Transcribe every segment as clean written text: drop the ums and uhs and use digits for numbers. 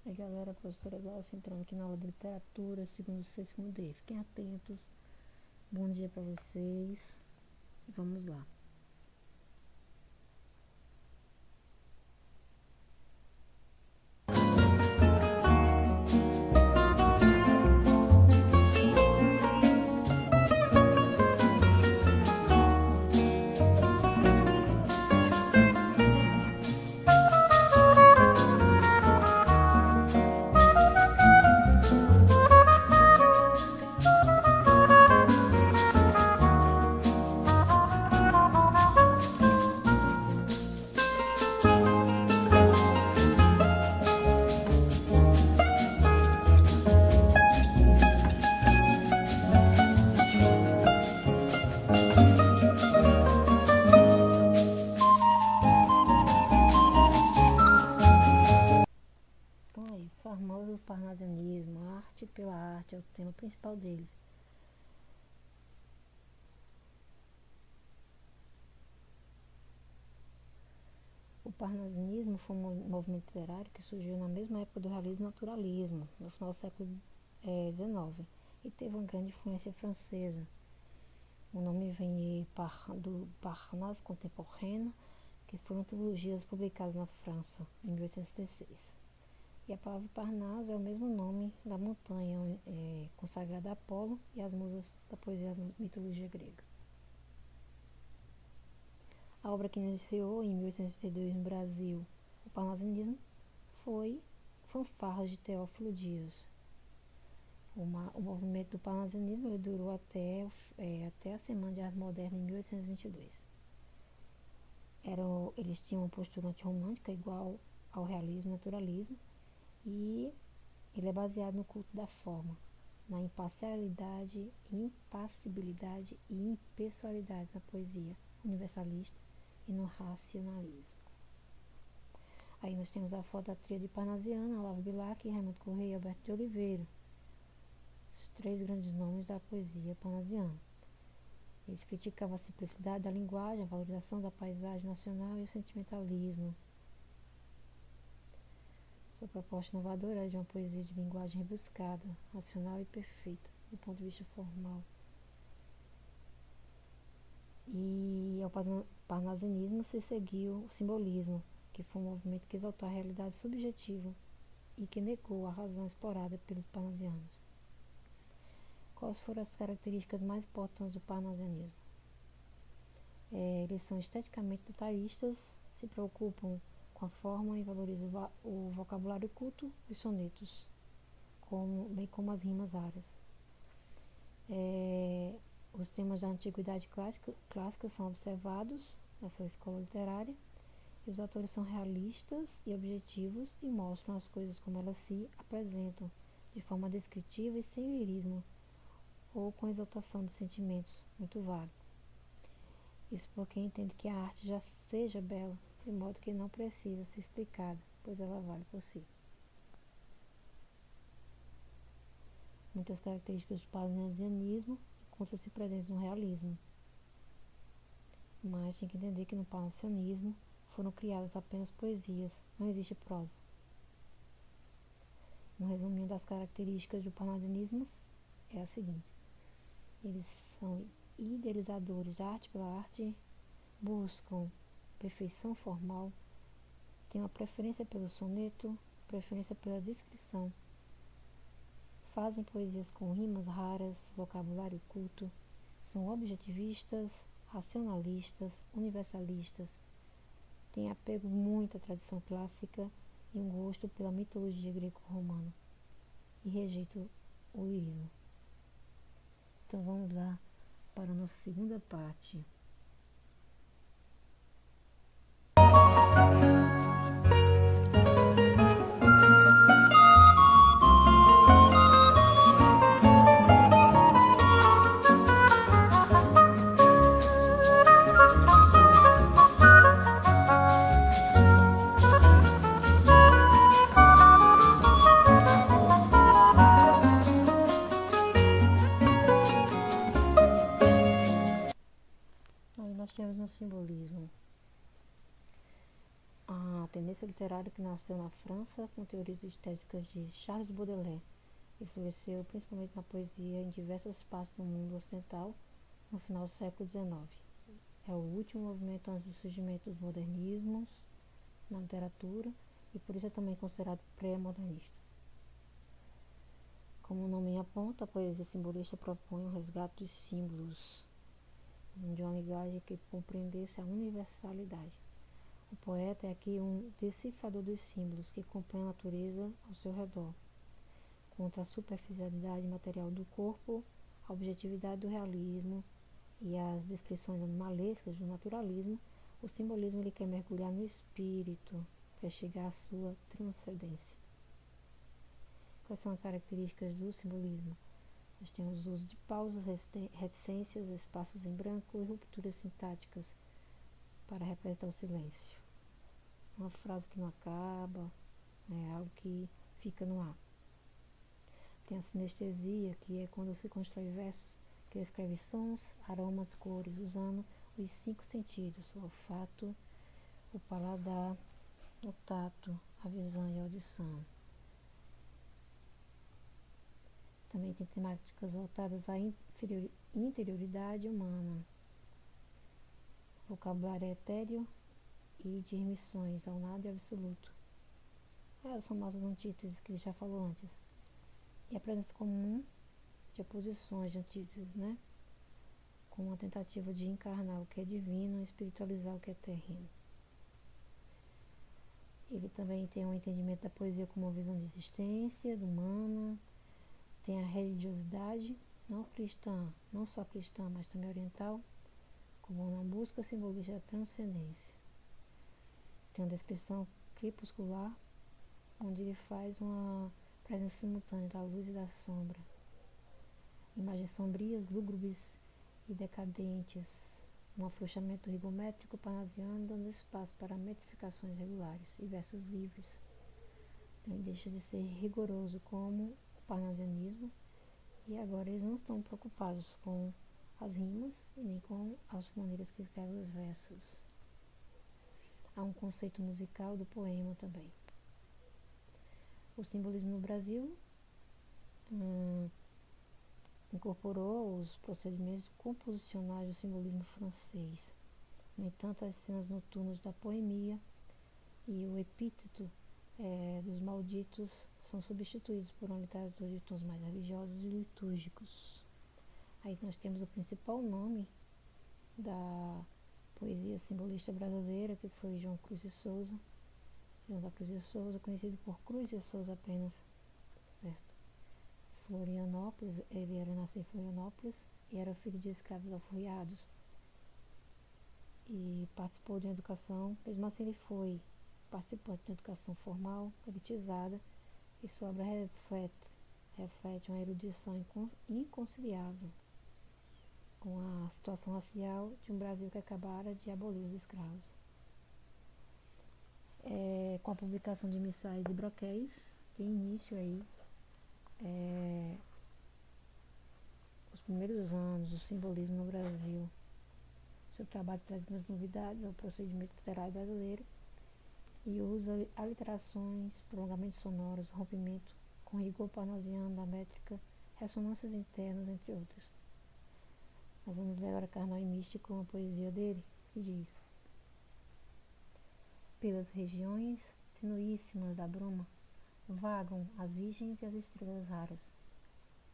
Aí galera, professora Glaucia entrando aqui na aula de literatura, segundo C, segundo D. Fiquem atentos. Bom dia para vocês. Vamos lá. Então aí, famoso parnasianismo, arte pela arte é o tema principal deles. O parnasianismo foi um movimento literário que surgiu na mesma época do realismo e naturalismo, no final do século XIX, e teve uma grande influência francesa. O nome vem do Parnasse contemporain, que foram trilogias publicadas na França em 1866. E a palavra Parnaso é o mesmo nome da montanha consagrada a Apolo e as musas da poesia da mitologia grega. A obra que iniciou em 1832 no Brasil o parnasianismo foi Fanfarras de Teófilo Dias. O movimento do parnasianismo durou até a Semana de Arte Moderna em 1822. Eles tinham uma postura antirromântica igual ao realismo e naturalismo, e ele é baseado no culto da forma, na impassibilidade e impessoalidade na poesia universalista e no racionalismo. Aí nós temos a foto da tríade parnasiana, Olavo Bilac, Raimundo Correia e Alberto de Oliveira, os três grandes nomes da poesia parnasiana. Eles criticavam a simplicidade da linguagem, a valorização da paisagem nacional e o sentimentalismo. Sua proposta inovadora é de uma poesia de linguagem rebuscada, racional e perfeita, do ponto de vista formal. E ao parnasianismo se seguiu o simbolismo, que foi um movimento que exaltou a realidade subjetiva e que negou a razão explorada pelos parnasianos. Quais foram as características mais importantes do parnasianismo? Eles são esteticamente detalhistas, se preocupam com a forma e valorizam o vocabulário culto dos sonetos, bem como as rimas raras. Os temas da antiguidade clássica são observados nessa escola literária, e os autores são realistas e objetivos e mostram as coisas como elas se apresentam, de forma descritiva e sem lirismo, ou com exaltação de sentimentos muito vagos. Isso porque entende que a arte já seja bela, de modo que não precisa ser explicada, pois ela vale por si. Muitas características do parnasianismo encontram-se presentes no realismo, mas tem que entender que no parnasianismo foram criadas apenas poesias, não existe prosa. Um resuminho das características do parnasianismo é a seguinte: eles são idealizadores da arte pela arte, buscam perfeição formal, têm uma preferência pelo soneto, preferência pela descrição, fazem poesias com rimas raras, vocabulário culto, são objetivistas, racionalistas, universalistas, têm apego muito à tradição clássica e um gosto pela mitologia greco-romana, e rejeitam o lirismo. Então vamos lá para a nossa segunda parte. considerado que nasceu na França com teorias estéticas de Charles Baudelaire e floresceu principalmente na poesia em diversas partes do mundo ocidental no final do século XIX. É o último movimento antes do surgimento dos modernismos na literatura e por isso é também considerado pré-modernista. Como o nome aponta, a poesia simbolista propõe o resgate dos símbolos de uma linguagem que compreendesse a universalidade. O poeta é aqui um decifrador dos símbolos que compõem a natureza ao seu redor. Contra a superficialidade material do corpo, a objetividade do realismo e as descrições animalescas do naturalismo, o simbolismo ele quer mergulhar no espírito, quer chegar à sua transcendência. Quais são as características do simbolismo? Nós temos o uso de pausas, reticências, espaços em branco e rupturas sintáticas para representar o silêncio. Uma frase que não acaba, algo que fica no ar. Tem a sinestesia, que é quando se constrói versos, que escreve sons, aromas, cores, usando os 5 sentidos, o olfato, o paladar, o tato, a visão e a audição. Também tem temáticas voltadas à interioridade humana, vocabulário etéreo e de remissões ao nada e absoluto. As famosas antíteses que ele já falou antes. E a presença comum de oposições, de antíteses, com uma tentativa de encarnar o que é divino e espiritualizar o que é terreno. Ele também tem um entendimento da poesia como uma visão de existência, do humano. Tem a religiosidade, não cristã, não só cristã, mas também oriental, como uma busca simbolista da transcendência. Tem uma descrição crepuscular, onde ele faz uma presença simultânea da luz e da sombra. Imagens sombrias, lúgubres e decadentes, um afrouxamento rigométrico parnasiano, dando espaço para metrificações regulares e versos livres. Então ele deixa de ser rigoroso como o parnasianismo, e agora eles não estão preocupados com as rimas e nem com as maneiras que escrevem os versos. Há um conceito musical do poema também. O simbolismo no Brasil incorporou os procedimentos composicionais do simbolismo francês. No entanto, as cenas noturnas da poemia e o epíteto dos malditos são substituídos por uma literatura de tons mais religiosos e litúrgicos. Aí nós temos o principal nome da poesia simbolista brasileira, que foi João Cruz de Souza. João da Cruz de Souza, conhecido por Cruz de Souza apenas, certo? Florianópolis, ele era nascido em Florianópolis e era filho de escravos alforriados. E participou de uma educação, mesmo assim ele foi participante de uma educação formal, elitizada, e sua obra reflete uma erudição inconciliável com a situação racial de um Brasil que acabara de abolir os escravos. Com a publicação de missais e broquéis, tem início aí os primeiros anos do simbolismo no Brasil. Seu trabalho traz grandes novidades ao procedimento literário brasileiro e usa aliterações, prolongamentos sonoros, rompimento com rigor parnasiano da métrica, ressonâncias internas, entre outros. Nós vamos ler agora Carnal e Místico, uma poesia dele, que diz: pelas regiões tenuíssimas da bruma vagam as virgens e as estrelas raras,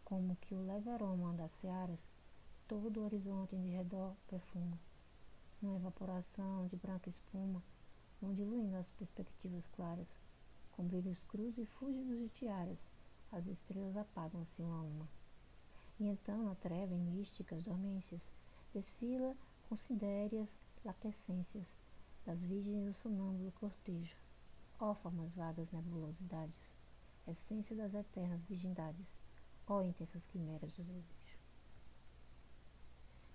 como que o leve aroma das searas todo o horizonte de redor perfuma, numa evaporação de branca espuma, vão diluindo as perspectivas claras, com brilhos crus e fúlgidos de tiaras, as estrelas apagam-se uma a uma. E então, na treva, em místicas dormências, desfila com sidéreas latescências das virgens do sonâmbulo cortejo. Ó formas vagas nebulosidades, essência das eternas virgindades, ó intensas quimeras do desejo.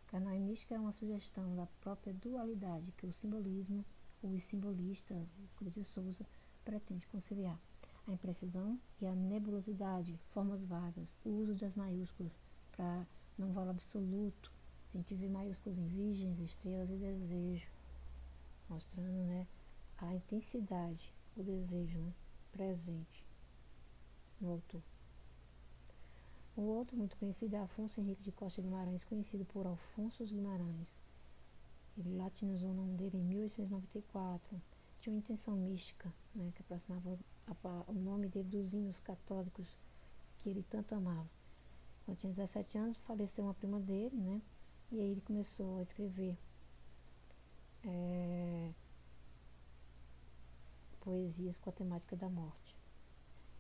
Carnal e Mística é uma sugestão da própria dualidade que o simbolismo, o simbolista, Cruz de Souza, pretende conciliar. A imprecisão e a nebulosidade, formas vagas, o uso das maiúsculas para não valor absoluto. A gente vê maiúsculas em virgens, estrelas e desejo, mostrando a intensidade o desejo, né, presente no autor. O outro muito conhecido é Afonso Henrique de Costa Guimarães, conhecido por Alfonso Guimarães. Ele latinizou o nome dele em 1894. Tinha uma intenção mística, né, que aproximava o nome dele dos hinos católicos que ele tanto amava. Quando tinha 17 anos, faleceu uma prima dele, né, e aí ele começou a escrever poesias com a temática da morte.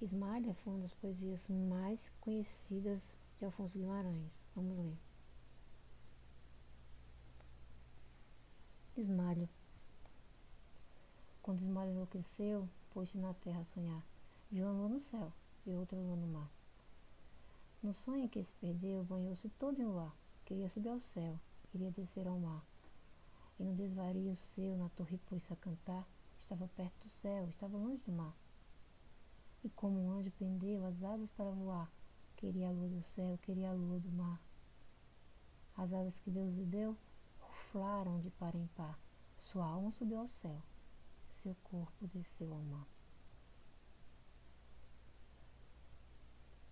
Ismália foi uma das poesias mais conhecidas de Afonso Guimarães. Vamos ler. Ismália. Quando Ismália enlouqueceu, pôs-se na terra a sonhar. Viu uma lua no céu e outra lua no mar. No sonho em que se perdeu, banhou-se todo em luar. Queria subir ao céu, queria descer ao mar. E no desvario seu, na torre pôs-se a cantar. Estava perto do céu, estava longe do mar. E como um anjo pendeu as asas para voar, queria a lua do céu, queria a lua do mar. As asas que Deus lhe deu ruflaram de par em par. Sua alma subiu ao céu, seu corpo desceu ao mar.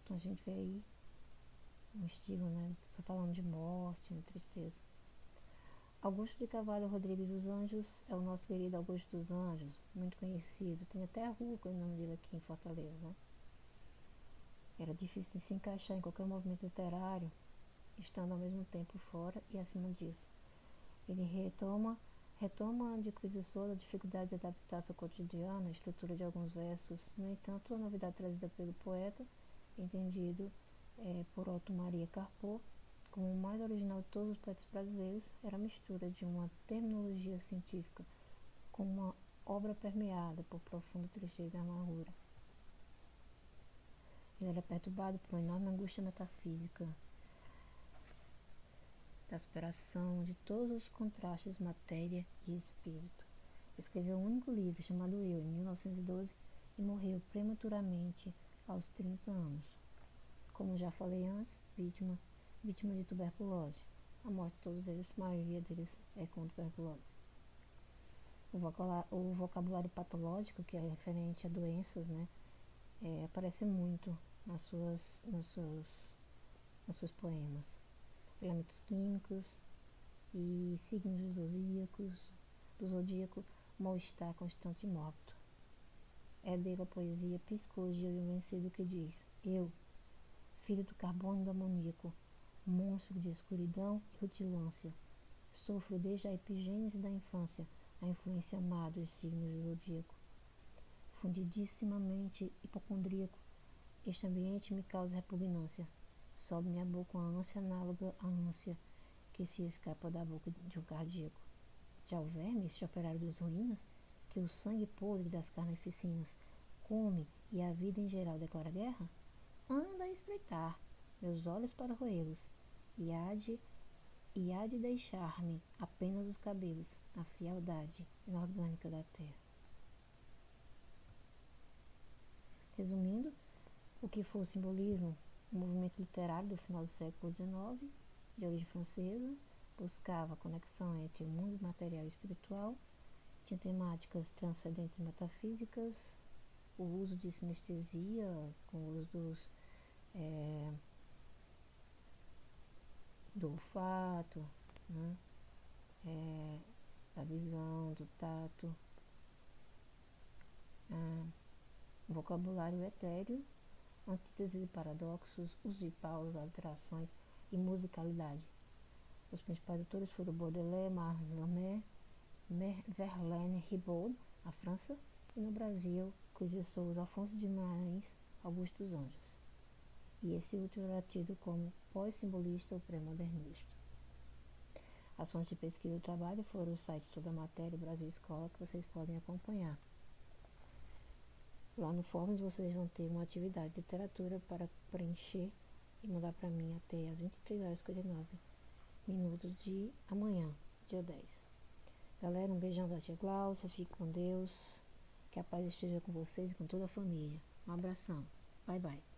Então a gente vê aí um estilo, né, só falando de morte, de tristeza. Augusto de Carvalho Rodrigues dos Anjos é o nosso querido Augusto dos Anjos, muito conhecido. Tem até a rua com o nome dele aqui em Fortaleza, né? Era difícil de se encaixar em qualquer movimento literário, estando ao mesmo tempo fora e acima disso. Ele retoma de Cruz e Souza a dificuldade de adaptar-se ao cotidiano, a estrutura de alguns versos. No entanto, a novidade trazida pelo poeta, entendido por Otto Maria Carpo como o mais original de todos os poetas brasileiros, era a mistura de uma terminologia científica com uma obra permeada por profunda tristeza e amargura. Ele era perturbado por uma enorme angústia metafísica, da aspiração de todos os contrastes matéria e espírito. Escreveu um único livro, chamado Eu, em 1912, e morreu prematuramente aos 30 anos. Como já falei antes, vítima de tuberculose. A morte de todos eles, a maioria deles é com tuberculose. O vocabulário patológico, que é referente a doenças, né, aparece muito nos seus poemas. Elementos químicos e signos do zodíaco, mal-estar constante e mórbido. É dele a poesia Psicologia do Invencido que diz: Eu, filho do carbono e do amoníaco, monstro de escuridão e rutilância, sofro desde a epigênese da infância a influência má dos signos do zodíaco. Fundidissimamente hipocondríaco, este ambiente me causa repugnância. Sobe-me à boca uma ânsia análoga à ânsia que se escapa da boca de um cardíaco. Já o verme, este operário das ruínas, que o sangue podre das carnificinas come e a vida em geral declara guerra, anda a espreitar meus olhos para roê-los, e há de deixar-me apenas os cabelos na frialdade inorgânica da terra. Resumindo, o que foi o simbolismo? O movimento literário do final do século XIX, de origem francesa, buscava a conexão entre o mundo material e espiritual, tinha temáticas transcendentes e metafísicas, o uso de sinestesia, com o uso do olfato, né? Da visão, do tato, vocabulário etéreo, antíteses e paradoxos, uso de pausas, alterações e musicalidade. Os principais autores foram Baudelaire, Mallarmé, Verlaine, Ribot, na França, e no Brasil, Cruz e Souza, Afonso de Guimarães, Augusto dos Anjos. E esse último era tido como pós-simbolista ou pré-modernista. As fontes de pesquisa do trabalho foram o site Toda a Matéria Brasil Escola, que vocês podem acompanhar. Lá no Fóruns vocês vão ter uma atividade de literatura para preencher e mandar para mim até às 23h59 de amanhã, dia 10. Galera, um beijão da tia Glaucia, fique com Deus, que a paz esteja com vocês e com toda a família. Um abração, bye bye.